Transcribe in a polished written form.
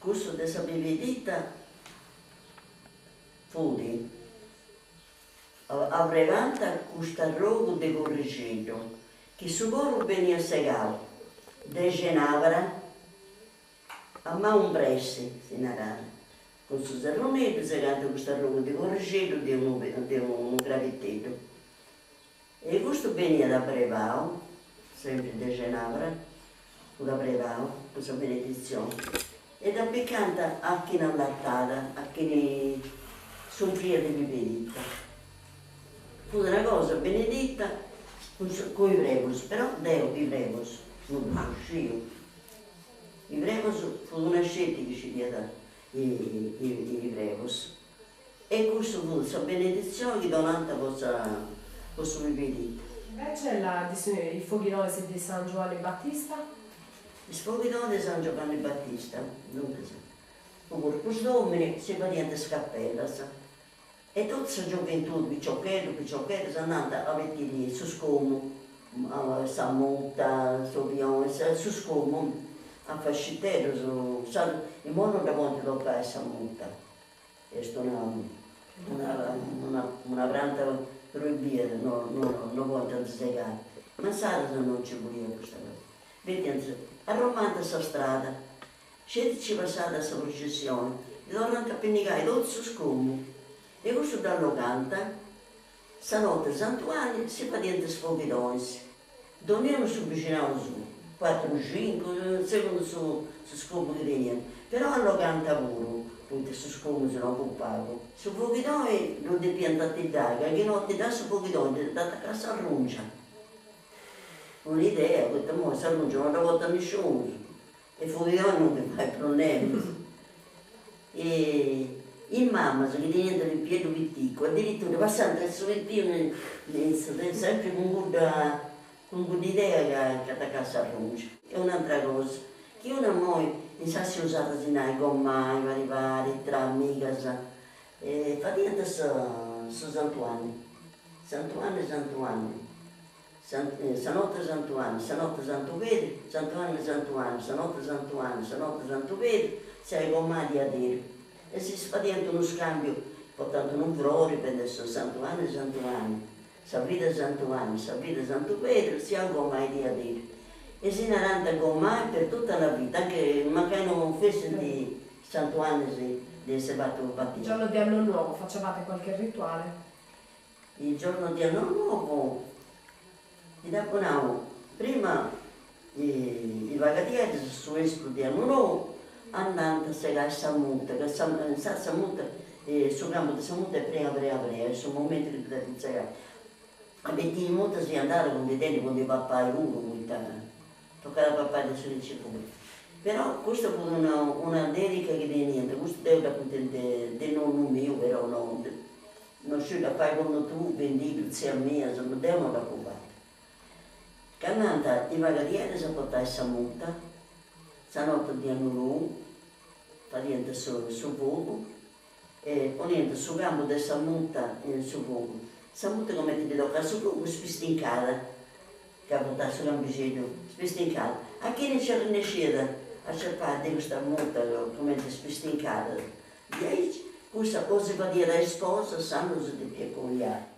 Questo di sapere fuori, avrevanta questo rogo di corriggendo, che su loro veniva segato, de cenavara, a me un presse, si narrava. Con il serronetto si canta questo rogo di corriggendo di un gravitetto. E questo veniva da Brevao, sempre de cenavara, da Brevao, questa benedizione. E da piccanta a chi non allattata, a chi soffria di biberitta. Fu una cosa benedetta con i vremus, però Dio i vremus non lo uscivo. I vremus fu una scelta che ci diede i vremus. E questo fu questa benedizione che donante posso biberitta. Invece i foghinosi di San Giovanni Battista? I sfoghidoni di San Giovanni Battista, non so. Pure questo uomini si facevano scappella, e tutta questa gioventù, picciocchetti, sono andati a vedere su scomo, a Samutta, su scomo, a Fascitello, in modo davanti a Samutta. Questa è una pianta proibita, non voglio spiegare. Ma sai che non ci voleva questa cosa. Vedete, arromando questa strada, ci passata questa processione, e davanti a Pennicai, tutto su scomo. E questo dall'Ocanta, stanotte Santuani si fa niente sfoghidoni. Dormivano su vicino su, 4-5, secondo su scopo che venivano. Però all'Ocanta pure, poi su scopo se non occupavo. Su foghidoni non ti piantati d'aga, che non ti dà su foghidoni, ti dà a casa a runcia. Un'idea, questa mossa a runcia non la volta nessuno. E foghidoni non mi fai problemi. E in mamma si vedeva il piede piccolo, addirittura passando il suo piede, sempre con quell'idea che a casa a runcia. E un'altra cosa, che una poi non sa se usata nei gommai, vari, tra amiche, fa niente su Santuani. Sanotte Santuani, Sanotte Santo Pedro, Santuani, Sanotte Santuani, Sanotte Santo Pedro, sei gommati a dire. E si fa uno scambio, portando un flore per adesso Santuani, Savida Santo Pedro, si ha gommai di a dire. E si narranta gommai per tutta la vita, anche magari non fosse di Santuani di Sebato Battista. Il giorno di Anno Nuovo facevate qualche rituale? Il giorno di Anno Nuovo, prima i vagatieri su esco di Anno Nuovo, andando a segare Samutta, che Samutta, sul campo di Samutta è prima, sul momento che potete segare. A 20 minuti si andava con dei denti, con dei pappai uno, toccare a pappai da sulle cipole. Però questa fu una dedica che di niente, questo è del nonno mio, però non so da fare quando tu vendi, zia mia, non devono da cubare. Cannanta i vagarieri si portava a Samutta, stanotte di Anno Nuovo, facendo su fuoco, e ponendo sul campo di Samutta su fuoco. Samutta come ti tocca su fuoco, spistincata, che portava sul campicello, spistincata. A chi non c'era riuscita a cercare di questa multa come spistincata, questa cosa va dire ai sposi, sanno di peculiare.